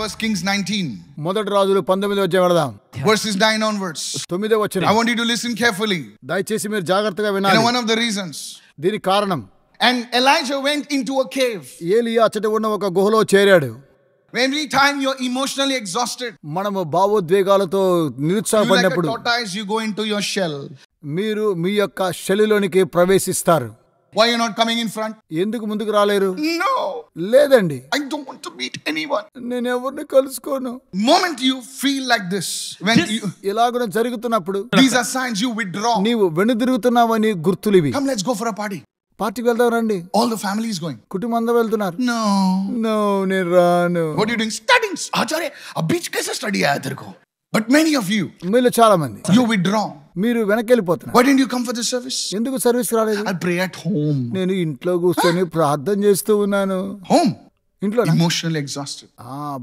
1 Kings 19. మొదటి రాజులు 19వ అధ్యాయం వెళదాం. Verses 9 onwards. 9వ వచనం. I want you to listen carefully. దయచేసి మీరు జాగ్రత్తగా వినాలి. One of the reasons. దీనికి కారణం. And Elijah went into a cave. ఏలియా అచ్చట ఉన్న ఒక గుహలో చేరాడు. Every time you're emotionally exhausted, మనము భావోద్వేగాలతో నిరుత్సాహపడినప్పుడు like a tortoise, you go into your shell. మీరు మీ యొక్క శెల్లిలోనికి ప్రవేశిస్తారు. Why you're not coming in front? ఎందుకు ముందుకు రాలేరు? No. లేదండి, I don't want to meet anyone. నేను ఎవరిని కలుసుకోను. Moment you feel like this, when you, ఇలాగ జరుగుతున్నప్పుడు these are signs you withdraw. నీవు వెనుదిరుగుతున్నావని గుర్తులివి. Come, let's go for a party. పార్టీకి వెళ్దాం రండి. All the family is going. కుటుంబం అంతా వెళ్తున్నారు. No. No, నేను రాను. What are you doing? Studying. Acharya, ab beach kaise study aaya tere ko? But many of you, మీలో చాలా మంది you withdraw. మీరు వెనకెళ్ళిపోతున్నారు. Why didn't you come for the service? ఎందుకు సర్వీస్ రాలేదు? I pray at home. నేను ఇంట్లో కూర్చొని ప్రార్థన చేస్తూ ఉన్నాను. Home. ఇంట్లో Emotionally exhausted.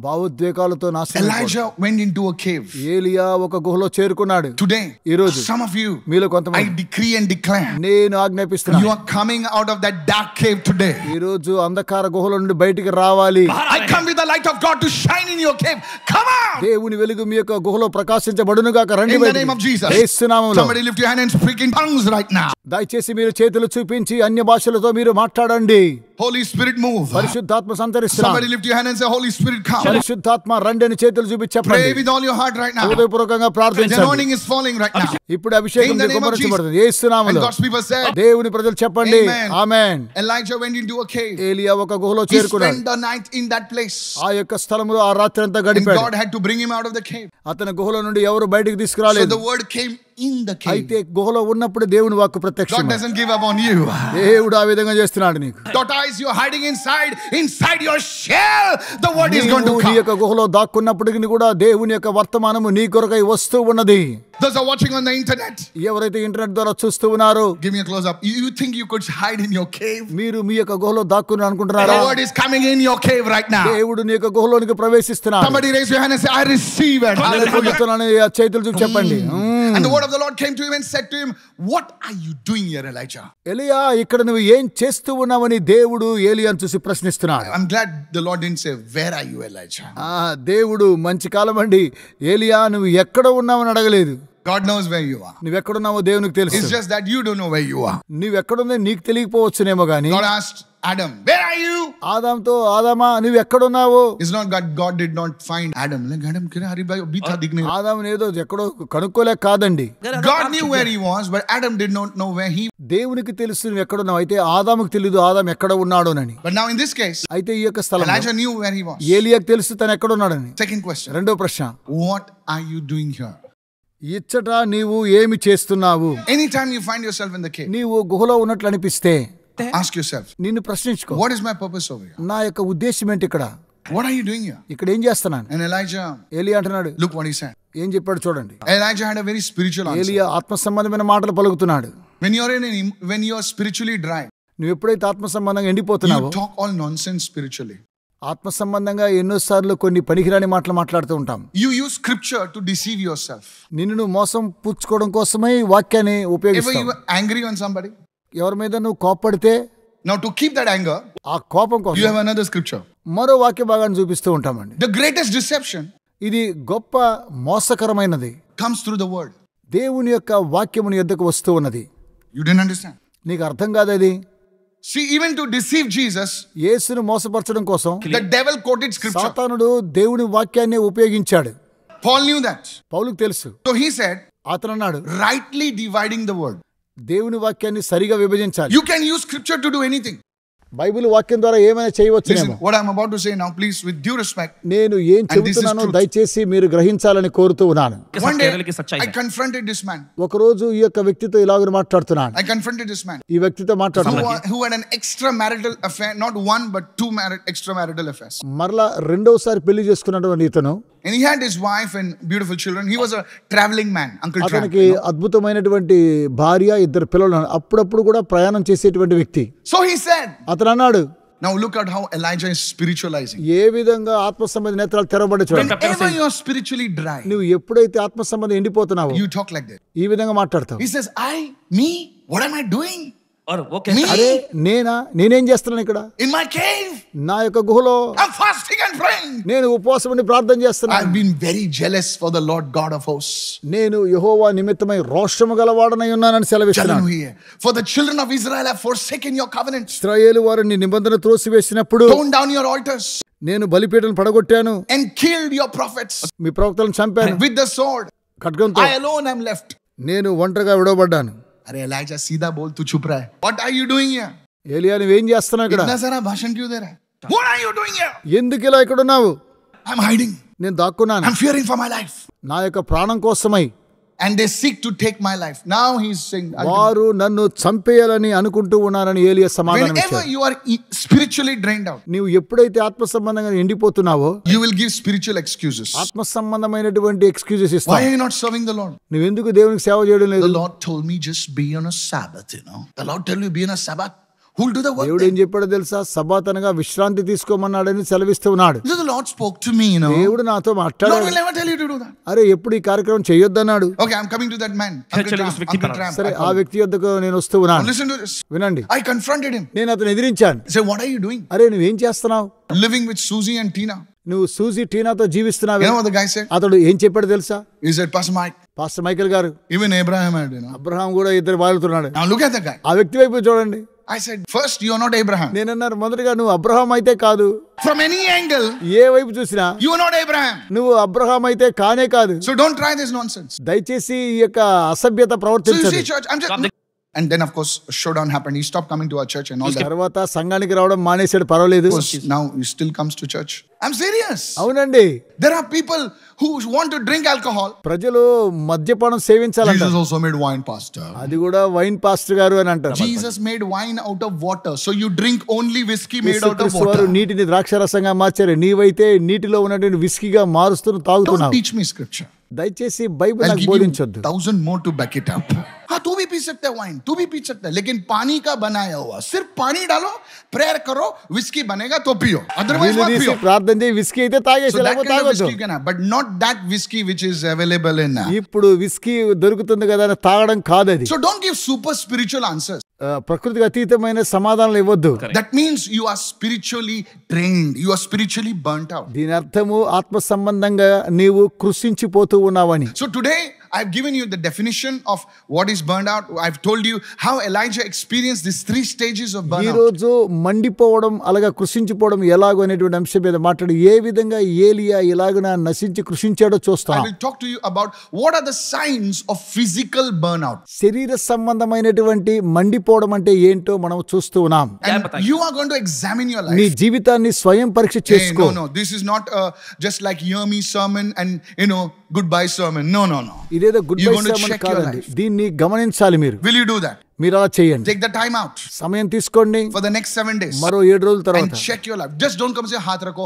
భావోద్వేగాలతో నాశనం. Elijah went into a cave. ఏలియా ఒక గుహలో చేరుకున్నాడు. Today, ఈ రోజు some of you, మీలో I కొంతమంది decree and declare, నేను ఆజ్ఞాపిస్తున్నాను, you are coming out of that dark cave today. ఈ రోజు అంధకార గుహలో నుండి బయటికి రావాలి. I come with the light of God to shine in your cave. Come on. దేవుని వెలుగు మీ యొక్క గుహలో ప్రకాశించబడును గాక. రండి In the name of Jesus. యేసు నామములో. Somebody lift your hand and speak in tongues right now. దయచేసి మీరు చేతులు చూపించి అన్య భాషలతో మీరు మాట్లాడండి. Holy Spirit move. పరిశుద్ధాత్మ సంతరిస్తున్నాడు. Somebody lift your hand and say, Holy Spirit come. పరిశుద్ధాత్మ రండి అని చేతులు చూపించి Pray చెప్పండి. with all your heart right now. హృదయపూర్వకంగా The ప్రార్థించండి. anointing is falling right now. ఇప్పుడు అభిషేకం In the name of దిగబడుతుంది. Jesus. Yesu And నామములో. God's people said, దేవుని ప్రజలు చెప్పండి. Amen. Amen. Elijah went into a cave. ఏలియా ఒక గుహలో He చేరుకున్నాడు. spent the night in that place. ఆ యొక్క స్థలములో ఆ రాత్రి అంతా And గడిపాడు. God had to bring him out of the cave. అతని గుహలో నుండి ఎవరు బయటికి So తీసుకురాలేదు. the word came in the cave. అయితే గుహలో ఉన్నప్పుడు దేవుని వాక్కు God ప్రత్యక్షం. doesn't give up on you. దేవుడు ఆ విధంగా చేస్తున్నాడు నీకు. Tortoise, you're hiding inside your shell. The word is going to నీ come. యొక్క గుహలో దాక్కున్నప్పటికీ కూడా దేవుని యొక్క వర్తమానము నీ కొరకై వస్తూ ఉన్నది. Those are watching on the internet. ఎవరైతే ఇంటర్నెట్ ద్వారా చూస్తూ ఉన్నారో, Give me a close up. You think you could hide in your cave? మీరు మీ యొక్క గుహలో దాక్కుని అనుకుంటున్నారా? The word is coming in your cave right now. దేవుడు నీ యొక్క గుహలోనికి ప్రవేశిస్తున్నాడు. Somebody raise your hand and say, I receive it. ఆ చేతులు చూసి చెప్పండి. And the word of the Lord came to him and said to him, what are you doing here, Elijah? ఎలియా, ఇక్కడ నువ్వు ఏం చేస్తూ ఉన్నావని దేవుడు ఏలియాను చూసి ప్రశ్నిస్తున్నాడు. I'm glad the Lord didn't say, where are you, Elijah? దేవుడు మంచి కాలం అండి, ఏలియా నువ్వు ఎక్కడ ఉన్నావని అడగలేదు. God knows where you are. నువ్వెక్కడున్నావో దేవునికి తెలుసు. It's just that you don't know where you are. నువ్వెక్కడుందో నీకు తెలియకపోవచ్చునేమో గానీ. God asked Adam, where are you? ఆదాంతో, ఆదామా నువ్వు ఎక్కడున్నావు? It's not God did not find Adam. Like Adam, ఆదాముని ఏదో ఎక్కడో కనుక్కోలేక కాదండి. God knew where he was, but Adam did not know where he. దేవునికి తెలుసు నువ్వు ఎక్కడున్నావు, అయితే ఆదాముకు తెలియదు ఆదాం ఎక్కడ ఉన్నాడోనని. But now in this case, అయితే ఈ యొక్క స్థలంలో Elijah knew where he was. ఏలియాకు తెలుసు తను ఎక్కడ ఉన్నాడని. Second question. రెండో ప్రశ్న, What are you doing here? ఇచ్చట నీవు ఏమి చేస్తున్నావు? Anytime you find yourself in the cave, నీవు గుహలో ఉన్నట్లు అనిపిస్తే ask yourself, నిన్ను ప్రశ్నించుకో, what is my purpose over here? నా యొక్క ఉద్దేశం ఏంటి ఇక్కడ? What are you doing here? ఇక్కడ ఏం చేస్తున్నాను? And Elijah, ఏలియా అంటున్నాడు, look what he said. ఏం చెప్పాడు చూడండి. Elijah had a very spiritual answer. ఏలియా ఆత్మ సంబంధమైన మాటలు పలుకుతున్నాడు. When you are spiritually dry, నువ్వు ఎప్పుడైతే ఆత్మ సంబంధంగా ఎండిపోతున్నావో, you talk all nonsense spiritually. ఆత్మ సంబంధంగా ఎన్నోసార్లు కొన్ని పనికిరాని మాటలు మాట్లాడుతూ ఉంటాం. You use scripture to deceive yourself. నిన్ను నువ్వు మోసం పుచ్చుకోవడం కోసమే ఈ వాక్యాన్ని Ever ఉపయోగిస్తావు. you are angry on somebody, ఎవరి మీద నువ్వు కోప్పడితే now to keep that anger, ఆ కోపం you కోసం have another scripture. మరో వాక్య భాగాన్ని చూపిస్తూ ఉంటామండి. The greatest deception ఇది గొప్ప మోసకరమైనది. comes through the word. దేవుని యొక్క వాక్యముని యొద్దకు వస్తూ ఉన్నది. You didn't understand. నీకు అర్థం కాదు అది. See, even to deceive Jesus, యేసును మోసపరచడం కోసం the devil quoted scripture. సాతానుడు దేవుని వాక్యాన్ని ఉపయోగించాడు. Paul knew that. పౌలుకు తెలుసు. So he said, అతను అన్నాడు, rightly dividing the word. దేవుని వాక్యాన్ని సరిగా విభజించాలి. You can use scripture to do anything. Bible వాక్యం ద్వారా ఏమైనా చేయవచ్చునేమో. Listen, what I'm about to say now, please, with due respect. నేను ఏం చెబుతున్నానో దయచేసి మీరు గ్రహించాలని కోరుతూ ఉన్నాను. One day, I confronted this man. ఒకరోజు ఈ యొక్క వ్యక్తితో ఇలాగ మాట్లాడుతున్నాను. I confronted this man. ఈ వ్యక్తితో మాట్లాడుతున్నాను. Who had an extramarital affair, not one but two extramarital affairs. మరలా రెండోసారి పెళ్లి చేసుకున్నటువంటి ఇతను, and he had his wife and beautiful children. He was a traveling man, uncle travel. అతనికి అద్భుతమైనటువంటి భార్య, ఇద్దరు పిల్లలు, అప్పుడప్పుడు కూడా ప్రయాణం చేసేటువంటి వ్యక్తి. So he said, అతను అన్నాడు, now look at how Elijah is spiritualizing. ఏ విధంగా ఆత్మ సంబంధ నేత్రాలు తెరవబడి చూడండి. Whenever you are spiritually dry, నువ్వు ఎప్పుడైతే ఆత్మ సంబంధం ఎండిపోతున్నావో you talk like that. ఈ విధంగా మాట్లాడతావు. He says, me? What am I doing? और वो कहता है, అరే నేనేం చేస్తున్నాను ఇక్కడ In my cave, నా యొక్క గుహలో I'm fasting and praying. నేను ఉపవాసం ఉండి ప్రార్థన చేస్తున్నాను. I've been very jealous for the Lord God of hosts. నేను యెహోవా నిమిత్తమై రోషము గలవాడనై ఉన్నానని సెలవిస్తున్నాను. Hallelujah. For the children of Israel have forsaken your covenants. ఇశ్రాయేలు వారు నీ నిబంధన త్రోసివేసినప్పుడు Torn down your altars నేను బలిపీఠను పడగొట్టాను, and killed your prophets మీ ప్రవక్తలను చంపాను with the sword. ఖడ్గంతో. I alone am left. నేను ఒంటరిగా విడవబడ్డాను. अरे एलाइजा सीधा बोल, तू चुप रहा है. What are you doing here? ఏలియా నువ్వేం చేస్తున్నావు ఇక్కడ? इतना सारा भाषण क्यों दे रहा है? What are you doing here? ఎందుకు ఇలా ఇక్కడ ఉన్నావు? I'm hiding. నేను దాక్కున్నాను I'm fearing for my life. నా యొక్క ప్రాణం కోసమై. And they seek to take my life. Now he's saying, వారు నన్ను చంపేయాలని అనుకుంటూ ఉన్నారని ఏలియా సమాధానం whenever ఇచ్చాడు. you are spiritually drained out, నీవు ఎప్పుడైతే ఆత్మ సంబంధంగా ఎండిపోతున్నావో you will give spiritual excuses. ఆత్మ సంబంధమైనటువంటి ఎక్స్క్యూజెస్ Why ఇస్తావు. are you not serving the Lord? నువ్వెందుకు దేవునికి సేవ చేయడం The లేదు? Lord told me just be on a Sabbath, you know. The Lord tell you be on a Sabbath. Who'll do the work దేవుడు then? ఏం చెప్పాడో తెలుసా? సబాత్ అనగా విశ్రాంతి తీసుకోమన్నాడని సెలవిస్తూ ఉన్నాడు. So the Lord spoke to me, you know. దేవుడు నాతో Lord మాట్లాడాడు. will never tell you to do that. అరే ఎప్పుడు ఈ కార్యక్రమం చేయొద్దన్నాడు. Okay, I'm coming to that man. Uncle चलो, Tram, उस व्यक्ति Uncle पर Tram. సరే I ఆ call him. వ్యక్తి వద్దకు నేను వస్తూ Now ఉన్నాను. listen to this. వినండి, I confronted him. నేను అతను ఎదిరించాను. I said, what are you doing? అరే నువ్వేం చేస్తున్నావు? Living with Susie and Tina. నువ్వు suji టీనాతో జీవిస్తున్నావు. You know what the guy said? అతడు ఏం చెప్పాడు తెలుసా? He said, Pastor Mike, pastor Michael గారు, even Abraham had, you know. Abraham కూడా ఇద్దరు వాలుతున్నాడు. Now look at the guy. ఆ వ్యక్తి వైపు చూడండి. I said, first, you are not Abraham. నేనన్నారు, మొదటిగా నువ్వు అబ్రహాం అయితే కాదు. From any angle, ఏ వైపు చూసినా you are not Abraham. నువ్వు అబ్రహాం అయితే కానే కాదు. So don't try this nonsense. దయచేసి ఈ యొక్క అసభ్యత So you ప్రవర్తించదు. see, church, I'm just... And then, of course, a showdown happened. He stopped coming to our church and all that. తర్వాత సంఘానికి రావడం మానేశాడు, పర్వాలేదు. Of course, now he still comes to church. I'm serious. అవునండి, There are people who want to drink alcohol. ప్రజలు మద్యపానం సేవించాలంట. Jesus also made wine, pastor. అది కూడా వైన్ పాస్టర్ గారు అని అంటారు. Jesus made wine out of water. So you drink only whiskey made out of యేసుక్రీస్తు వారు water. నీటిని ద్రాక్షరసంగా మార్చారు. నీవైతే నీటిలో ఉన్నటువంటి విస్కీగా మారుస్తూ Don't తాగుతున్నావు. teach me scripture. దయచేసి బైబిల్ I'll నాకు give you బోధించొద్దు. 1,000 more to back it up. हाँ तू भी पी सकता है वाइन, तू भी पी सकता है, लेकिन पानी का बनाया हुआ, सिर्फ पानी डालो, प्रेयर करो, विस्की बनेगा तो पियो, otherwise నీళ్ళు मत తీసి पियो. ప్రార్థన చేయి, విస్కీ అయితే తాగేసి, So that లేకపోతే kind of తాగొద్దు. whiskey you can have, but not that whiskey which is available in. ఇప్పుడు విస్కీ దొరుకుతుంది కదా అని తాగడం కాదు అది. So don't give super spiritual answers. ప్రకృతికి అతీతమైన సమాధానాలు ఇవ్వద్దు. That means you are spiritually drained, you are spiritually burnt out. దీని అర్థము ఆత్మ సంబంధంగా నీవు కృషించిపోతూ ఉన్నావని. So today I've given you the definition of what is burned out. I've told you how Elijah experienced these 3 stages of ఈ burnout. రోజు మండిపోవడం అలాగా కృషించిపోవడం ఎలాగో అనేటువంటి అంశం మీద మాట్లాడి ఏ విధంగా ఏలియా ఇలాగన నశించి కృషించాడో I చూస్తాం. will talk to you about what are the signs of physical burnout. శరీర సంబంధమైనటువంటి మండిపోవడం అంటే ఏంటో మనం చూస్తూ ఉన్నాం. And you are going to examine your నీ life. జీవితాన్ని స్వయం పరీక్ష Hey, చేసుకో. no, this is not just like hear me sermon and goodbye sermon. No. ఇదేదో good You're by going to sermon check your కాదండి. life. దీన్ని గమనించాలి మీరు. Will you do that? మీరు అలా చేయండి. Take the time out సమయం తీసుకోండి. for the next 7 days. మరో 7 రోజుల And తర్వాత check your life. Just don't come and say हाथ रखो.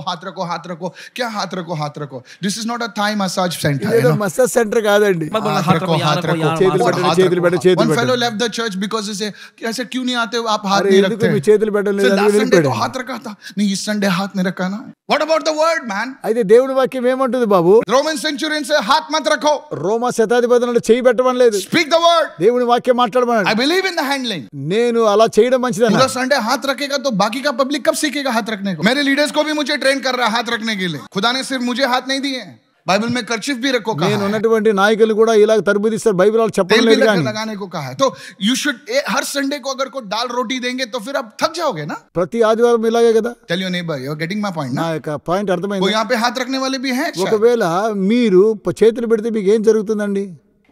क्या हाथ रखो? This is not a Thai massage center. ఇదేదో మసాజ్ సెంటర్ కాదండి. मत बोलना हाथ रखो, यहाँ रखो, यहाँ చేతులు रखो। పెట్టండి, చేతులు పెట్టండి. One fellow left the church because he said, ऐसे क्यों नहीं आते हो? आप हाथ అరే नहीं ఎందుకు रखते మీ हैं? చేతులు పెట్టడం So లేదు last అని Sunday तो వెళ్ళిపోయాడు. हाथ रखा था. नहीं, इस Sunday हाथ नहीं रखा ना. What about the word, man? అయితే దేవుని వాక్యం ఏమంటుంది బాబు? Roman centurion से हाथ मत रखो. రోమా శతాధిపతులను చేయి పెట్టమని లేదు. Speak the word. దేవుని వాక్యం మాట్లాడమన్నాడు. I believe in the handling. నేను అలా చేయడం మంచిది पूरा అన్నాడు. संडे हाथ रखेगा तो बाकी का पब्लिक कब सीखेगा हाथ रखने को? मेरे लीडर्स को भी मुझे ट्रेन कर रहा है हाथ रखने के लिए. खुदा ने सिर्फ मुझे हाथ नहीं दिए. बाइबल में कर्चिफ भी रखो कहा నేను है. ఉన్నటువంటి నాయకులు కూడా ఇలా తరుబుదిస్తారు. బైబిల్ వాళ్ళు చెప్పడం तेल भी లేదు కానీ लगाने को कहा है. तो you should हर संडे को अगर कोई दाल रोटी देंगे तो फिर आप थक जाओगे ना. ప్రతి ఆదివారం ఇలాగే కదా. Tell your neighbor, you're getting my point నా ना. యొక్క పాయింట్ वो అర్థమైంది. यहाँ पे हाथ रखने वाले भी हैं. ఒకవేళ మీరు చేతులు పెడితే మీకు ఏం జరుగుతుందండి?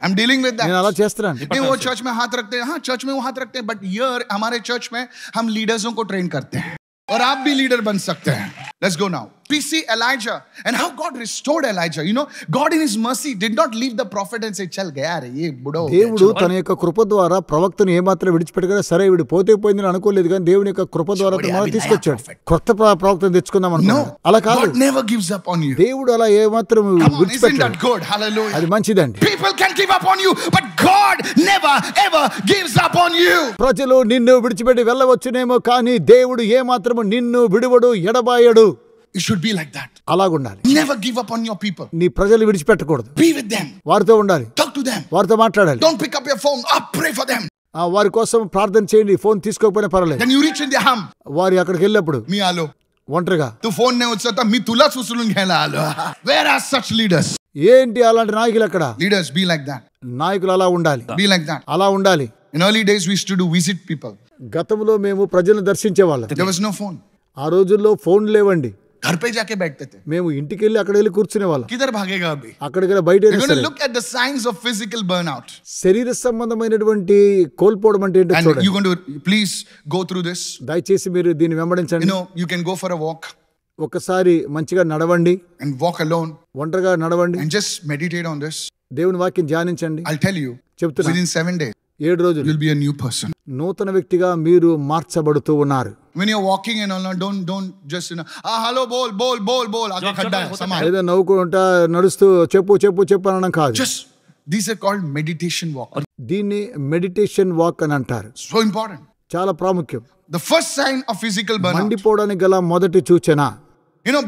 I'm dealing with that. నేను అలా చేస్తున్నాను. नहीं वो चर्च में हाथ रखते हैं. हाँ चर्च में वो हाथ रखते हैं. बट हियर हमारे चर्च में हम लीडर्सों को ट्रेन करते हैं और आप भी लीडर बन सकते हैं. Let's go now. PC Elijah and how God restored Elijah. God in his mercy did not leave the prophet and say, "Chal gaya re ye buda ho gaya." దేవుడు తన యొక్క కృప ద్వారా ప్రవక్తను ఏమాత్రం విడిచిపెట్టగా సరే వీడు పోతే పోయిందని అనుకోలేదు కానీ దేవుని యొక్క కృప ద్వారా మనం తీసుకొచ్చాడు. కొత్త ప్రవక్తను తెచ్చుకుందాం అనుకున్నాం. అలా కాదు. God never gives up on you. దేవుడు అలా ఏమాత్రం Come on, isn't విడిచిపెట్టాడు. that good? Hallelujah. అది మంచిదండి. People can give up on you, but God never ever gives up on you. ప్రజలు నిన్ను విడిచిపెట్టి వెళ్ళవచ్చునేమో కానీ దేవుడు ఏమాత్రము నిన్ను విడువడు, ఎడబాయడు. It should be like that. అలాగుండాలి. Never give up on your people. నీ ప్రజలు విడిచిపెట్టకూడదు. Be with them. వారితో ఉండాలి. Talk to them. వారితో మాట్లాడాలి. Don't pick up your phone. Pray for them. వారి కోసం ప్రార్థన చేయండి, ఫోన్ తీసుకోకపోయినా పర్వాలేదు. Then you reach in their home. వారి అక్కడికి వెళ్ళినప్పుడు मी आलो. ఒంటరిగా तू फोन नाही उचलता मी तुला उचलून घ्यायला आलो. Where are such leaders? ఏంటి అలాంటి నాయకులు అక్కడ? Leaders be like that. నాయకులు అలా ఉండాలి, Be like that. అలా ఉండాలి. In early days we used to do visit people. గతంలో మేము ప్రజలను దర్శించే వాళ్ళం. There was no phone. ఆ రోజుల్లో ఫోన్ లేవండి. घर पे जाके बैठते थे. మేము ఇంటికి వెళ్ళి అక్కడ వెళ్ళి కూర్చునే వాళ్ళం. किधर भागेगा अभी? అక్కడికి వెళ్ళి బయట You're going to look at the signs of physical burnout. శరీర సంబంధమైనటువంటి కోల్పోవడం అంటే ఏంటో And చూడండి. you're going to please go through this. దయచేసి మీరు దీన్ని వెంబడించండి. You can go for a walk ఒకసారి మంచిగా నడవండి, and walk alone ఒంటరిగా నడవండి, and just meditate on this. దేవుని వాక్యం ధ్యానించండి. I'll tell you, చెప్తున్నా, within 7 days 7 రోజులు you'll be a new person. నూతన వ్యక్తిగా మీరు మార్చబడుతూ ఉన్నారు. When you're walking and all, don't just hello bol आगे खड्डा है समाज. ఏదో నవ్వుకుంటా నడుస్తూ చెప్పు అనడం కాదు. Just these are called meditation walk. దీన్ని మెడిటేషన్ వాక్ అని అంటారు. So important. చాలా ప్రాముఖ్యం. The first sign of physical burnout. మండిపోవడానికి గల మొదటి సూచన,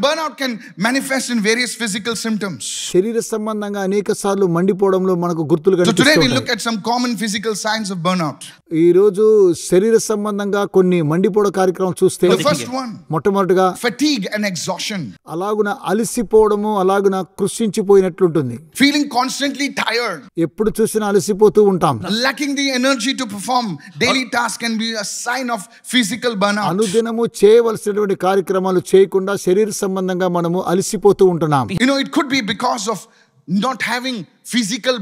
burnout can manifest in various physical symptoms. శరీర సంబంధంగా అనేక సార్లు మండిపోవడంలో మనకు గుర్తులు So today we కనిపిస్తాయి. look at some common physical signs of burnout. ఈ రోజు శరీర సంబంధంగా కొన్ని మండిపోవడం కార్యక్రమాలు చూస్తే, The first one, మొట్టమొదటిగా fatigue and exhaustion. అలాగున అలసిపోవడము, అలాగున కృషించిపోయినట్లుంటుంది. Feeling constantly tired. ఎప్పుడు చూసినా అలసిపోతూ ఉంటాం. Lacking the energy to perform daily tasks can be a sign of physical burnout. అనుదినము చేయవలసినటువంటి కార్యక్రమాలు చేయకుండా శరీర సంబంధంగా మనము అలసిపోతూ ఉంటున్నాం. It could be because of not having physical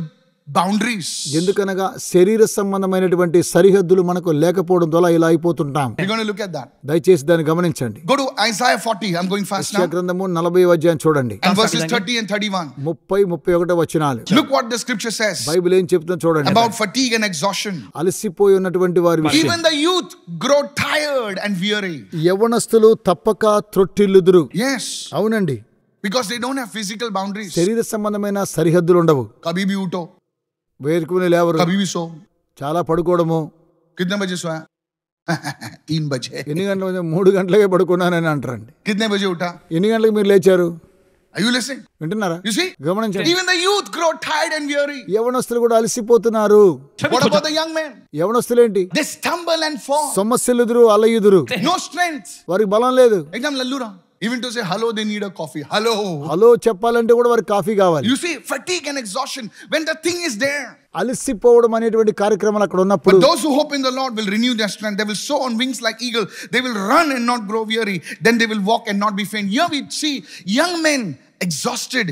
boundaries. ఎందుకనగా శరీర సంబంధమైనటువంటి సరిహద్దులు మనకు లేకపోవడం ద్వారా ఇలా అయిపోతుంటాం. We're going to look at that. దయచేసి దాన్ని గమనించండి. Go to Isaiah 40. I'm going fast now. యెషయా గ్రంథము 40వ అధ్యాయం చూడండి. And verses 30 and 31. 30-31 వచనాలు. Look what the scripture says Bible ఏం చెప్తుందో చూడండి. about fatigue and exhaustion. అలసిపోయి ఉన్నటువంటి వారి విషయం. Even the youth grow tired and weary. యవ్వనస్తులు తప్పక త్రొట్టిల్లుదురు. Yes. అవునండి, Because they don't have physical boundaries. శరీర సంబంధమైన సరిహద్దులు ఉండవు. कभी भी उठो, వేరుకుని లేవరు, कभी भी सो. చాలా పడుకోవడము. कितने बजे सोया? 3 बजे. ఎన్ని గంటల 3 గంటలకే పడుకున్నానని అంటారండి. कितने बजे उठा? ఎన్ని గంటలకు మీరు లేచారు? Are you listening? వింటున్నారా? You see? గమనించండి. Even the youth grow tired and weary. యవ్వనస్తులు కూడా అలసిపోతున్నారు. What about the young men? యవ్వనస్తులేంటి? They stumble and fall. సమస్యలుదురు, అలయుదురు, No strength. వారికి బలం లేదు. एकदम लल्लूरा. Even to say hello, they need a coffee. Hello. Hello చెప్పాలంటే కూడా వారికి కాఫీ కావాలి. You see, fatigue and exhaustion when the thing is there. అలసిపోవడం అనేటువంటి కార్యక్రమాలు అక్కడ ఉన్నప్పుడు, But those who hope in the Lord will renew their strength. They will soar on wings like eagle. They will run and not grow weary. Then they will walk and not be faint. Here we see young men exhausted,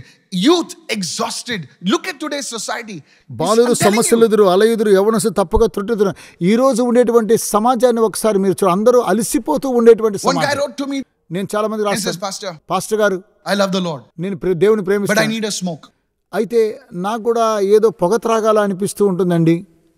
youth exhausted. Look at today's society. బాలురు సమస్యలుదురు, అలయుదురు, యవ్వనస్తులు తప్పక త్రుట్టుదురు. ఈ రోజు ఉండేటువంటి సమాజాన్ని ఒకసారి మీరు చూడండి. అందరూ అలసిపోతూ ఉండేటువంటి One guy సమాజం. wrote to me, నేను చాలా మంది he says, రాస్తాను, Pastor, పాస్టర్ గారు, I love the Lord, నేను దేవుని but I ప్రేమిస్తాను, need a smoke. అయితే నాకు కూడా ఏదో పొగ త్రాగాల అనిపిస్తూ ఉంటుందండి.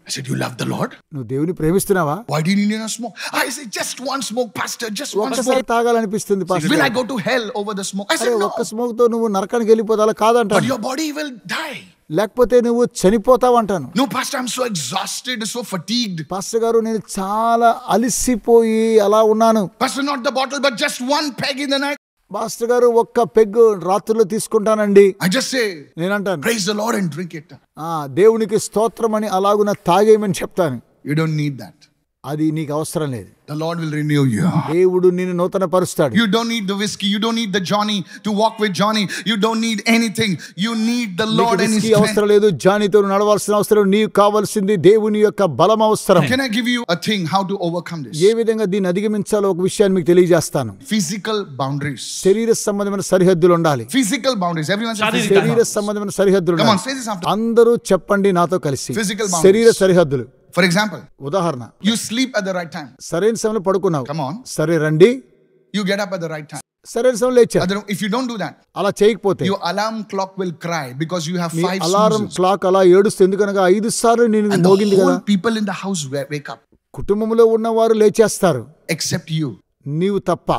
I said, you love the Lord? నువ్వు దేవుని ప్రేమిస్తున్నావా? Why do you need a smoke? I said, just one smoke, Pastor, just one smoke. ఒక్కసారి తాగాలనిపిస్తుంది pastor. Will I go to hell over the smoke? I అరే said, no. ఒక్క smoke తో నువ్వు నరకానికి వెళ్ళిపోతాలా? But కాదంటాను. your body will die. లేకపోతే నువ్వు చనిపోతావంటాను. No, Pastor, I'm so exhausted, so fatigued. Pastor గారు, నేను చాలా అలసిపోయి అలా ఉన్నాను. Pastor, not the bottle, but just one peg in the night. Pastor గారు, ఒక్క పెగ్గు రాత్రుల్లో తీసుకుంటానండి. I just say, నేనంటాను, praise the Lord and drink it. దేవునికి స్తోత్రం అని అలాగున తాగేయమని చెప్తాను. You don't need that. అది నీకు అవసరం లేదు. The Lord will renew you. దేవుడు నిన్ను నూతన పరుస్తాడు. You don't need the whiskey. You don't need the Johnny to walk with Johnny. You don't need anything. You need the Lord and His అవసరం strength. లేదు, జానీతో నడవాల్సిన అవసరం, నీకు కావాల్సింది దేవుని యొక్క బలం అవసరం. Can I give you a thing how to overcome this? ఏ విధంగా దీన్ని అధిగమించాలో ఒక విషయాన్ని మీకు తెలియజేస్తాను. Physical boundaries. శరీర సంబంధమైన సరిహద్దులు ఉండాలి. Physical boundaries. Everyone say physical శరీర boundaries. సంబంధమైన సరిహద్దులు Come on, ఉండాలి. say this after. అందరూ చెప్పండి నాతో కలిసి. Physical boundaries. శరీర సరిహద్దులు. For example, ఉదాహరణ, you sleep at the right time. సరైన సమయంలో పడుకున్నావు. Come on. సరే రండి. You get up at the right time. సరైన సమయంలో లేచారు. If you don't do that, అలా చేయకపోతే your alarm clock will cry because you have నీ 5 అలారం snoozes. క్లాక్ అలా ఏడుస్తుంది. ఎందుకనగా 5 సార్లు నేను And the మోగింది కదా. whole people in the house wake up కుటుంబంలో ఉన్నవారు లేచేస్తారు, except you. నీవు తప్ప.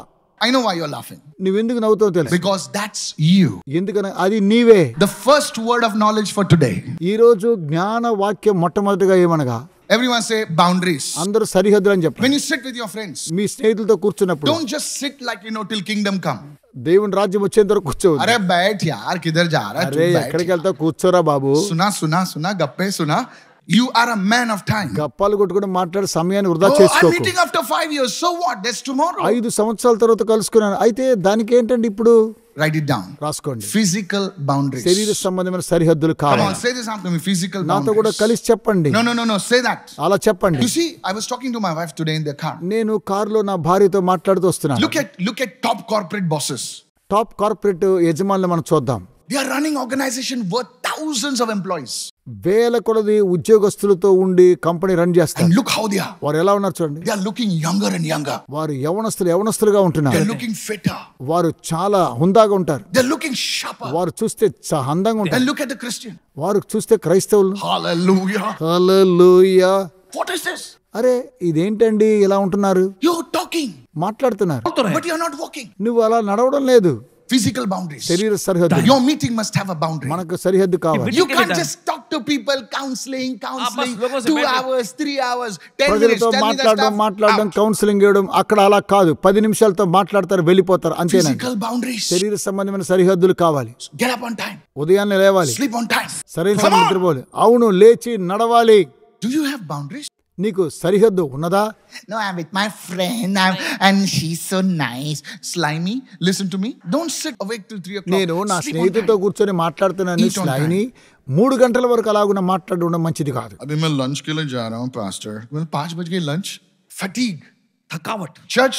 I know why you're laughing. నువ్వెందుకు నవ్వుతావు తెలుసు? Because that's you. ఎందుకనగా అది నీవే. The first word of knowledge for today. ఈ రోజు జ్ఞాన వాక్యం మొట్టమొదటిగా ఏమనగా, Everyone say boundaries. అందరూ సరిహద్దులు అని చెప్పండి. When you sit with your friends, మీ స్నేహితులతో కూర్చున్నప్పుడు don't just sit like till kingdom come. దేవుని రాజ్యం వచ్చేంత వరకు కూర్చోవద్దు. अरे बैठ यार, किधर जा रहा है? అరే ఎక్కడికి వెళ్తావు? కూర్చోరా బాబు. सुना गप्पे सुना. You are a man of time. గప్పాలు కొట్టుకుని మాట్లాడే సమయాన్ని వృధా Oh, I'm చేసుకోకు. meeting after 5 years. So what? That's tomorrow. 5 సంవత్సరాల తర్వాత కలుసుకున్నాను. అయితే దానికి ఏంటండి ఇప్పుడు? Write it down. రాసుకోండి. Physical boundaries. శరీర సంబంధమైన సరిహద్దులు Come కావాలి. on, say this after me. Physical నాతో కూడా boundaries. కలిసి చెప్పండి. No. Say that. అలా చెప్పండి. You see, I was talking to my wife today in the car. నేను కారులో నా భార్యతో మాట్లాడుతూ వస్తున్నాను. Look at top corporate bosses. Top corporate యజమానులు మనం చూద్దాం. They are running organization worth thousands of employees. వేల కొలది ఉద్యోగస్తులతో ఉండి కంపెనీ రన్ చేస్తారు. And look how they are. వారు ఎలా ఉన్నారు చూడండి. They are looking younger and younger. వారు యవనస్తులుగా They ఉంటున్నారు. are looking fitter. వారు చాలా హుందాగా ఉంటారు. They are looking sharper. వారు చూస్తే అందంగా And ఉంటారు. look at the Christian. వారు చూస్తే క్రైస్తవులు. Hallelujah. Hallelujah. What is this? అరే ఇదేంటండి ఇలా ఉంటున్నారు? You're talking, మాట్లాడుతున్నారు, but you're not walking. నువ్వు అలా నడవడం లేదు. Physical boundaries. శరీర సరిహద్దు. Your meeting must have a boundary. మనకు సరిహద్దు కావాలి. You can't just talk to people, counseling, 2 hours, 3 hours, 10 minutes. ప్రజలతో Tell me the మాట్లాడడం stuff. కౌన్సిలింగ్ ఇవ్వడం అక్కడ అలా కాదు. 10 నిమిషాలతో మాట్లాడతారు, వెళ్ళిపోతారు, అంతేనండి. Physical boundaries. శరీర సంబంధమైన సరిహద్దులు కావాలి. Get up on time. ఉదయాన్నే లేవాలి, Sleep on time. సరైన Come సమయం on. నిద్రపోవాలి. అవును, లేచి నడవాలి. Do you have boundaries? నీకు సరిహద్దు ఉన్నదా? No, I'm with my friend, and she's so nice. Slimy, listen to me. Don't sit awake till 3 o'clock. నేను నా Sleep on స్నేహితుడితో time. కూర్చొని మాట్లాడుతున్నాను. Eat on స్లైని 3 గంటల వరకు అలాగున మాట్లాడడం మంచిది కాదు. अभी मैं लंच के लिए जा रहा हूँ पास्टर. 5 बज गए लंच. Fatigue. थकावट. Church,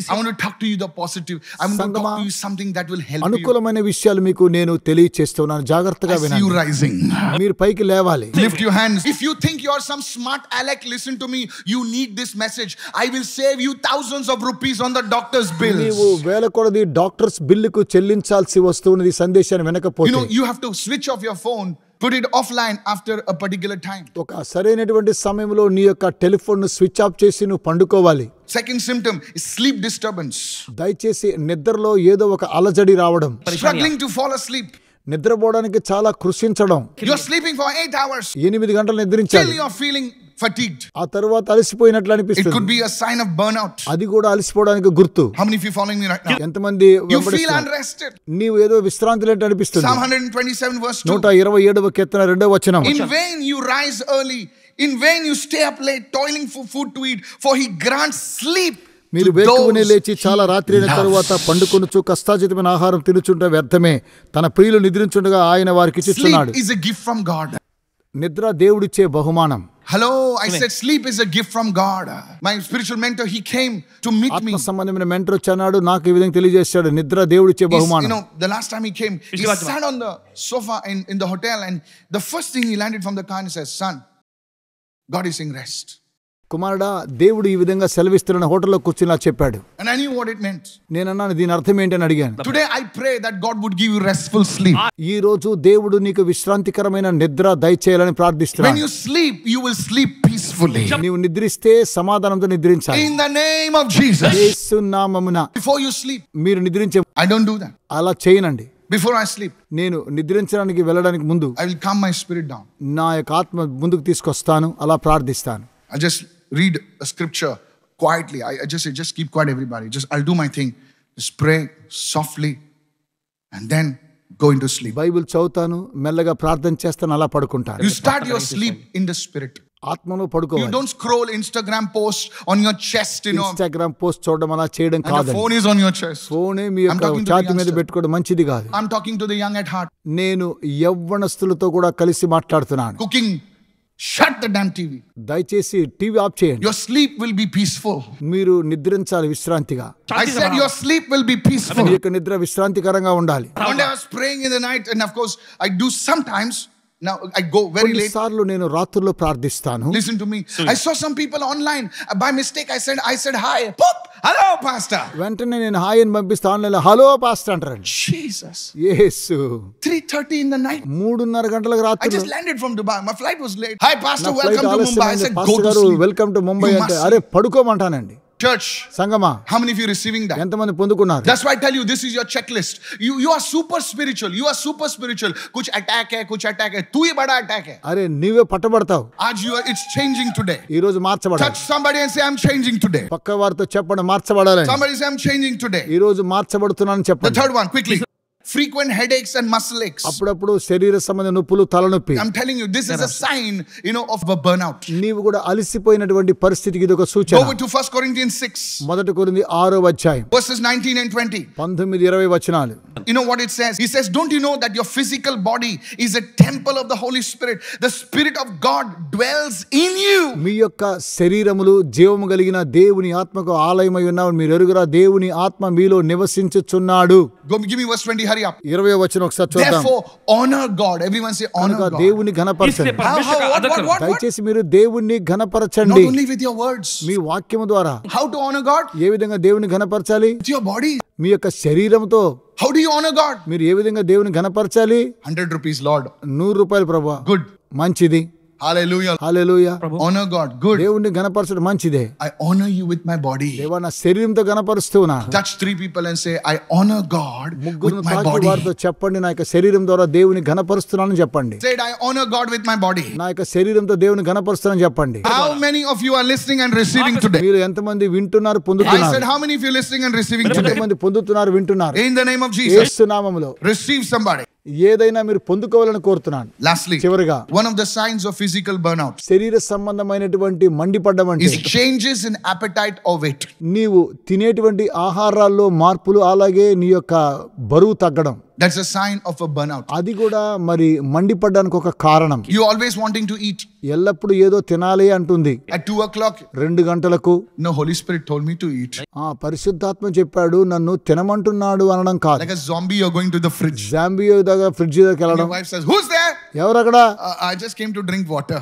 I want to talk to you the positive. I want to సంగమా, talk to you something that will help you. అనుకూలమైన విషయాలు మీకు నేను తెలియచేస్తున్నాను. జాగ్రత్తగా I see you వినండి. rising. మీరు పైకి లేవాలి. Lift your hands. If you think you're some smart aleck, listen to me. You need this message. I will save you thousands of rupees on the doctor's bills. నీవు వేల కొలది doctors బిల్లుకు చెల్లించాల్సి వస్తున్నది సందేశాన్ని You వినకపోతే. know, you have to switch off your phone, put it offline after a particular time. ఒక సరైనటువంటి సమయంలో నీ యొక్క టెలిఫోన్ ను స్విచ్ ఆఫ్ చేసి నువ్వు పండుకోవాలి. Second symptom is sleep disturbance. దయచేసి నిద్రలో ఏదో ఒక అలజడి రావడం. Struggling to fall asleep. నిద్రపోవడానికి చాలా కృషించడం. You're sleeping for 8 hours. 8 గంటలు Till నిద్రించాలి. you're feeling fatigued. ఆ తర్వాత అలసిపోయినట్లు It could అనిపిస్తుంది. be a sign of burnout. అది కూడా అలసిపోవడానికి గుర్తు. How many of you following me right now? ఎంతమంది You feel వెంబడిస్తున్నారు? unrested. నీవు ఏదో విశ్రాంతి లేనట్టు అనిపిస్తుంది. Psalm 127 verse 2. 127వ కీర్తన 2వ వచనం. In vain you rise early. In vain you stay up late, toiling for food to eat, for he grants sleep. మీరు to వేకువనే those లేచి చాలా he రాత్రి అయిన loves. తరువాత పండుకొనుచు కష్టాజితమైన ఆహారం తినుచుంట వ్యర్థమే. తన ప్రియులు నిద్రించుండగా ఆయన వారికి ఇచ్చిస్తున్నాడు. Sleep is a gift from God. నిద్ర దేవుడిచ్చే బహుమానం. Hello, I said sleep is a gift from God. My spiritual mentor, he came to meet me. ఆత్మ సంబంధమైన మెంటర్ వచ్చాడు, నాకు ఈ విధంగా తెలియజేశాడు. నిద్ర దేవుడిచ్చే You బహుమానం. know, the last time he came, he sat on the sofa in the hotel, and the first thing he landed from the car and says, "Son, God is saying rest." కుమారుడా, దేవుడు ఈ విధంగా సెలవిస్తున్న హోటల్లో కూర్చుని చెప్పాడు. And I knew what it meant. నేనన్నాను, దీని అర్థం ఏంటని అడిగాను. Today I pray that God would give you restful sleep. ఈ రోజు దేవుడు నీకు విశ్రాంతికరమైన నిద్ర దయచేయాలని When ప్రార్థిస్తున్నాను. you sleep, you will sleep peacefully. నీవు నిద్రిస్తే సమాధానంతో నిద్రించాలి. In the name of Jesus. యేసు నామమున Before you sleep, మీరు నిద్రించే I don't do that. అలా చేయనండి. Before I sleep, నేను నిద్రించడానికి వెళ్ళడానికి ముందు I will calm my spirit down. నా యొక్క ఆత్మ ముందుకు తీసుకొస్తాను, అలా ప్రార్థిస్తాను. I just read a scripture quietly. I just keep quiet, everybody. I'll do my thing. Just pray softly and then go into sleep. Bible చదువుతాను, మెల్లగా ప్రార్థన చేస్తాను, అలా పడుకుంటాను. You start your sleep in the spirit. ఆత్మలో You పడుకోవాలి. don't scroll Instagram posts on your chest, you know. Instagram post చూడడం అలా చేయడం And the కాదు. phone is on your chest. ఫోనే మీ I'm యొక్క talking to the ఛాతీ మీద youngster. పెట్టుకోవడం మంచిది కాదు. I'm talking to the young at heart. నేను యవ్వనస్తులతో కూడా కలిసి మాట్లాడుతున్నాను. Cooking, shut the damn TV. దయచేసి టీవీ ఆఫ్ చేయండి. Your sleep will be peaceful. మీరు నిద్రించాలి విశ్రాంతిగా. I said your sleep will be peaceful. మీ యొక్క నిద్ర విశ్రాంతికరంగా ఉండాలి. One day I was praying in the night, and of course I do sometimes. Now I go very late. కొన్నిసార్లు నేను రాత్రుల్లో ప్రార్థిస్తాను. Listen to me. I saw some people online. By mistake, I said hi. Pop. Hello, pastor. వెంటనే నేను hi అని పంపిస్తే ఆన్లైన్లో hello pastor అంటారండి. Jesus. Yesu 3:30 in the night. 3:30 గంటలకు I రాత్రి just landed from Dubai. My flight was late. Hi, pastor. Flight Welcome to Mumbai. I said, go pastor to గారు sleep. Welcome to Mumbai You అంటే must అరే పడుకోమంటానండి. Church, సంగమా, how many of you receiving that? ఎంతమంది పొందుకున్నారు? That's why I tell you, this is your checklist. You are super spiritual. You are super spiritual. कुछ attack है, कुछ attack है. तू ही बड़ा attack है. అరే నీవే పట్టబడతావు. आज it's changing today. ఈ రోజు మార్చబడాలి. Touch somebody and say, I'm changing today. పక్క వారితో చెప్పండి మార్చబడాలని. Somebody say, I'm changing today. ఈ రోజు మార్చబడుతున్నానని The చెప్పండి. third one, quickly. frequent headaches and muscle aches. అప్పుడప్పుడు శరీర సంబంధ నొప్పులు, తలనొప్పి. I'm telling you, this is a sign, of a burnout. నీవు కూడా అలసిపోయినటువంటి పరిస్థితికి ఇది ఒక Go సూచన. to 1 Corinthians 6, మొదటి కొరింథీ 6వ అధ్యాయం verses 19 and 20. 19-20 వచనాలు. You know what it says? He says, don't you know that your physical body is a temple of the Holy Spirit? The Spirit of God dwells in you. మీ యొక్క శరీరములు జీవము కలిగిన దేవుని ఆత్మకు ఆలయమై ఉన్నావు. మీరు ఎరుగురా, దేవుని ఆత్మ మీలో నివసించుచున్నాడు. Give me verse 20, hurry up. 20వ వచనం ఒకసారి చూద్దాం. Therefore, honor God. Everyone say, honor కనుక God. దేవుని ఘనపరచండి. What? దయచేసి మీరు దేవుణ్ణి Not ఘనపరచండి. only with your words. మీ వాక్యము ద్వారా. How to honor God? ఏ విధంగా దేవుని ఘనపరచాలి? With your body. మీ యొక్క శరీరంతో. How do you honor God? మీరు ఏ విధంగా దేవుని ఘనపరచాలి? 100 rupees, Lord. 100 రూపాయలు ప్రభువా. Good. మంచిది. Hallelujah. హల్లెలూయా. Honor God. Good. దేవుణ్ణి ఘనపరచడం మంచిదే. I honor you with my body. దేవా నా శరీరంతో ఘనపరుస్తున్నా. Touch 3 people and say, I honor God with ముగ్గురు my తాకి body. వారితో చెప్పండి, నా యొక్క శరీరం ద్వారా దేవుని ఘనపరుస్తున్నానని చెప్పండి. Say it, I honor God with my body. నా యొక్క శరీరంతో దేవుని ఘనపరుస్తున్నానని చెప్పండి. How many of you are listening and receiving today? మీరు ఎంతమంది వింటున్నారు, I పొందుతున్నారు? said, how many of you listening and receiving today? ఎంతమంది పొందుతున్నారు, వింటున్నారు? In the name of Jesus, యేసు నామములో receive somebody. ఏదైనా మీరు పొందుకోవాలని కోరుతున్నాను. Lastly, చివరిగా one of the signs of physical burnout శరీర సంబంధమైనటువంటి మండిపడ్డం అంటే is changes in appetite or weight. నీవు తినేటువంటి ఆహారాల్లో మార్పులు, అలాగే నీ యొక్క బరువు తగ్గడం. That's a sign of a burnout. అది కూడా మరి మండిపడ్డానికి ఒక కారణం. You always wanting to eat. ఎల్లప్పుడు ఏదో తినాలి అంటుంది. At 2 o'clock, 2 గంటలకు no, Holy Spirit told me to eat. పరిశుద్ధాత్మ చెప్పాడు నన్ను తినమంటున్నాడు అనడం కాదు. Like a zombie, you're going to the fridge. జాంబియో దగ్గర ఫ్రిడ్జ్ దగ్గరికి Your వెళ్ళడం. wife says, who's there? ఎవరక్కడ? I just came to drink water.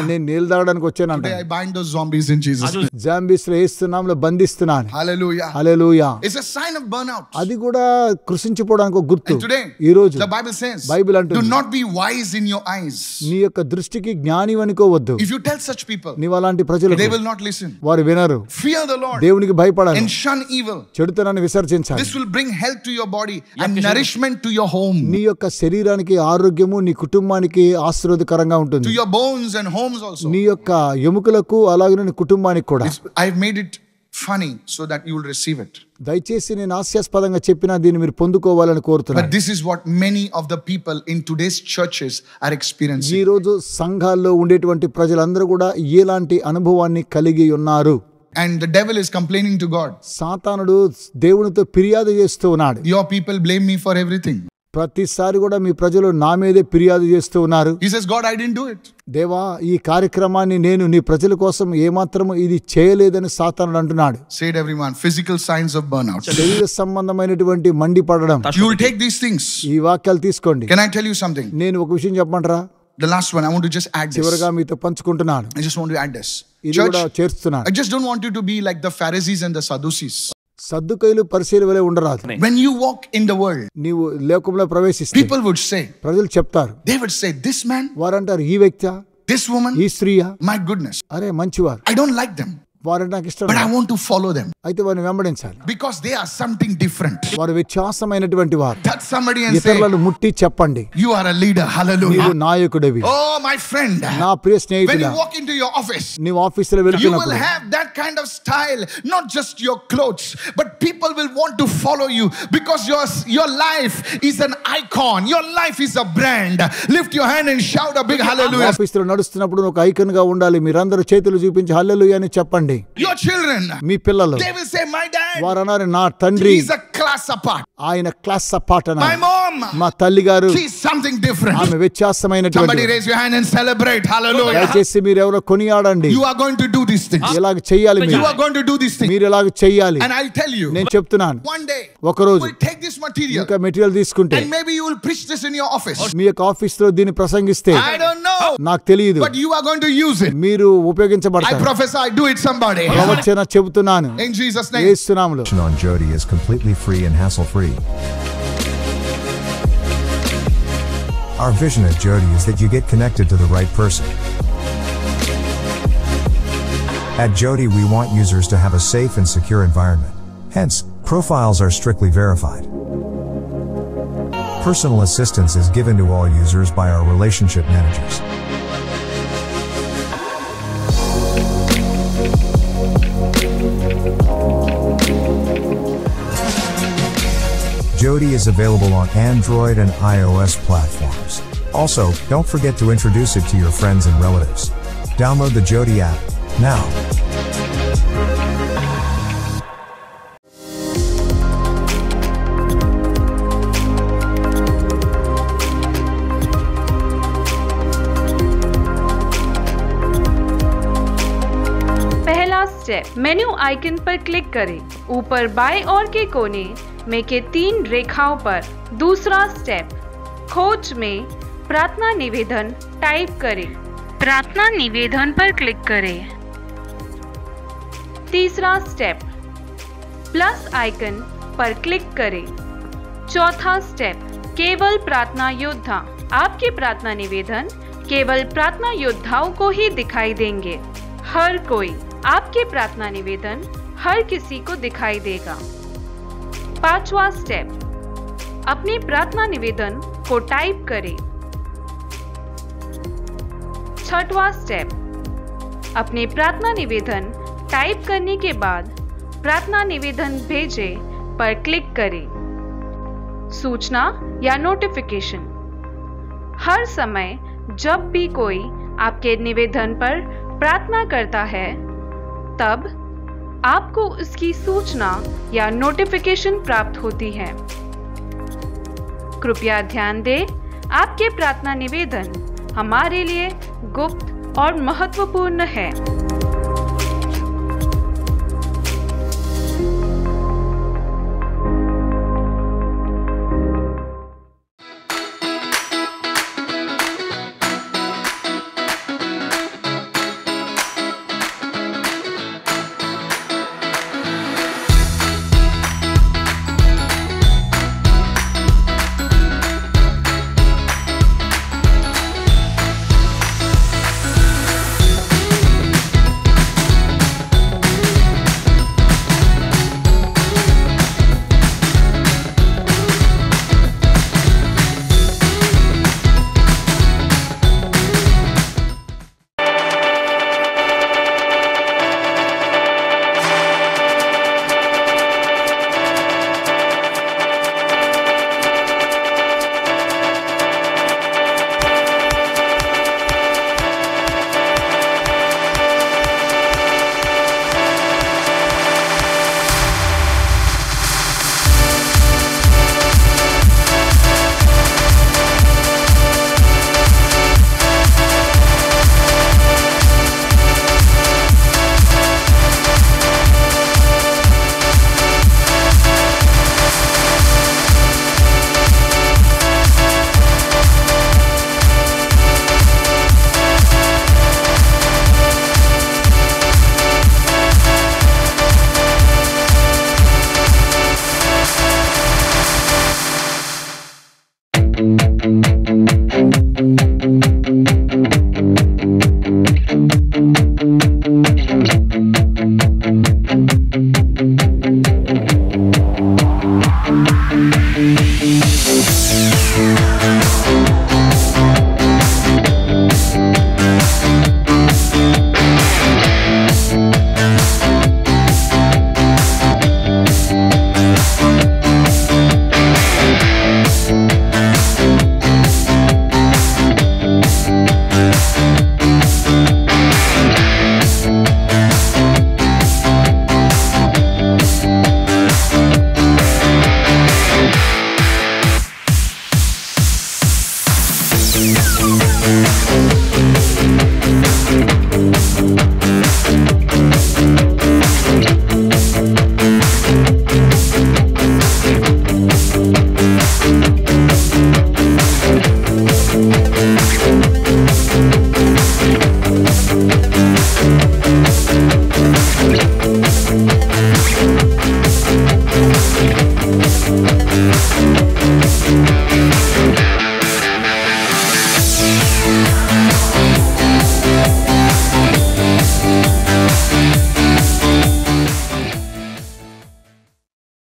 నేను నీళ్ళు తాగడానికి వచ్చానంట. Today I bind those zombies in Jesus' name. Zombies లో యేసునామములో బంధిస్తున్నాను. Hallelujah. Hallelujah. It's a sign of burnout. అది కూడా కృషించిపోవడానికి ఒక గుర్తు. And today, ఈ రోజు the Bible says, బైబిల్ అంటుంది, do not be wise in your eyes. నీ యొక్క దృష్టికి జ్ఞాని అనుకోవద్దు. If you tell such people, నీవు అలాంటి ప్రజలకు they will not listen. వారు వినరు. Fear the Lord దేవునికి భయపడాలి. and shun evil. చెడుతనాన్ని విసర్జించాలి. This will bring health to your body and nourishment to your home, నీ యొక్క శరీరానికి ఆరోగ్యము, నీ కుటుంబానికి ఆశీర్వాదకరంగా ఉంటుంది. to your bones and homes also. నీ యొక్క ఎముకలకు అలాగే నీ కుటుంబానికి కూడా. I've made it funny so that you will receive it. దయచేసి నేను హాస్యాస్పదంగా చెప్పినా దీన్ని మీరు పొందుకోవాలని కోరుతున్నాను. But this is what many of the people in today's churches are experiencing. ఈ రోజు సంఘాల్లో ఉండేటువంటి ప్రజలందరూ కూడా ఎలాంటి అనుభవాన్ని కలిగి ఉన్నారు? And the devil is complaining to God. సాతానుడు దేవునితో ఫిర్యాదు చేస్తూ ఉన్నాడు. Your people blame me for everything. ప్రతిసారి కూడా మీ ప్రజలు నా మీదే ఫిర్యాదు చేస్తూ ఉన్నారు. He says, God, I didn't do it. దేవా, ఈ కార్యక్రమాన్ని నేను నీ ప్రజల కోసం ఏమాత్రము ఇది చేయలేదని సాతానుడు అంటున్నాడు. Say it, everyone. Physical signs of burnout. శరీర సంబంధమైనటువంటి మండిపడడం. You will take these things. ఈ వాక్యాలు తీసుకోండి. Can I tell you something? నేను ఒక విషయం చెప్పమంటారా? The last one, I want to just add this. చివరిగా మీతో పంచుకుంటున్నాను. I just want to add this. ఇది Church, కూడా చేర్చుతున్నాను. I just don't want you to be like the Pharisees and the Sadducees. సద్దుకైలు పరిశీలి వలె ఉండరాదు. When you walk in the world, నీవు లోకంలో ప్రవేశిస్తే people would say, ప్రజలు చెప్తారు, they would say, this man, వారంటారు ఈ వ్యక్తి, this woman, ఈ స్త్రీయా, my goodness, అరే మంచివారు, I don't like them, వారంటే నాకు ఇష్టం, but I want to follow them అయితే వారిని వెంబడించాలి, because they are something different. వారు వ్యత్యాసమైనటువంటి వారు. Touch somebody and say, ఇతరులను ముట్టి చెప్పండి, you are a leader. Hallelujah. నీవు నాయకుడివి. Oh, my friend, నా ప్రియ when స్నేహితుడా, you walk into your office, నీవు ఆఫీసులో you will వెళ్తున్నప్పుడు have that kind of style, not just your clothes, but people will want to follow you because your life is an icon. Your life is a brand. Lift your hand and shout a big hallelujah. ఆఫీసులో నడుస్తున్నప్పుడు ఒక icon గా ఉండాలి. మీరందరూ చేతులు చూపించి హల్లెలూయా అని చెప్పండి. Your children, మీ పిల్లలు, they will say, my dad, వారు అన్నారు, నా తండ్రి he's a class apart. ఆయన క్లాస్ అపార్ట్ My అన్నారు. mom, మా తల్లి గారు, she's something different. ఆమె వ్యత్యాసమైనటువంటి. Somebody raise your hand and celebrate. Hallelujah. దయచేసి మీరు ఎవరో కొనియాడండి. You are going to do these things. ఎలాగ చెయ్యాలి You మీరు, are going to do these things. మీరు ఎలాగ చెయ్యాలి. And I'll tell you, నేను చెప్తున్నాను, one day, ఒకరోజు we'll take this material ఇంకా మెటీరియల్ తీసుకుంటే and maybe you will preach this in your office. మీ యొక్క ఆఫీస్ లో దీన్ని ప్రసంగిస్తే I don't know, నాకు తెలియదు, but you are going to use it. మీరు I ఉపయోగించబడతారు. prophesy, do it somebody. ప్రవచన చెబుతున్నాను In Jesus' name. యేసు నామములో. On Jody is completely free and hassle-free. Our vision at Jody is that you get connected to the right person. At Jody, we want users to have a safe and secure environment. Hence, profiles are strictly verified. Personal assistance is given to all users by our relationship managers. Jody is available on Android and iOS platforms. Also, don't forget to introduce it to your friends and relatives. Download the Jody app now. Step, menu icon पर click करें। ऊपर बाएं ओर के कोने में के 3 रेखाओं पर। दूसरा स्टेप, खोज में प्रार्थना निवेदन टाइप करें। प्रार्थना निवेदन पर क्लिक करें। तीसरा स्टेप, प्लस आइकन पर क्लिक करें। चौथा स्टेप, केवल प्रार्थना योद्धा। आपके प्रार्थना निवेदन केवल प्रार्थना योद्धाओं को ही दिखाई देंगे। हर कोई, आपके प्रार्थना निवेदन हर किसी को दिखाई देगा। पांचवा स्टेप, अपने प्रार्थना निवेदन को टाइप करें। छठवां स्टेप, अपने प्रार्थना निवेदन टाइप करने के बाद प्रार्थना निवेदन भेजें पर क्लिक करें। सूचना या नोटिफिकेशन, हर समय जब भी कोई आपके निवेदन पर प्रार्थना करता है तब आपको उसकी सूचना या नोटिफिकेशन प्राप्त होती है। कृपया ध्यान दें, आपके प्रार्थना निवेदन हमारे लिए गुप्त और महत्वपूर्ण है।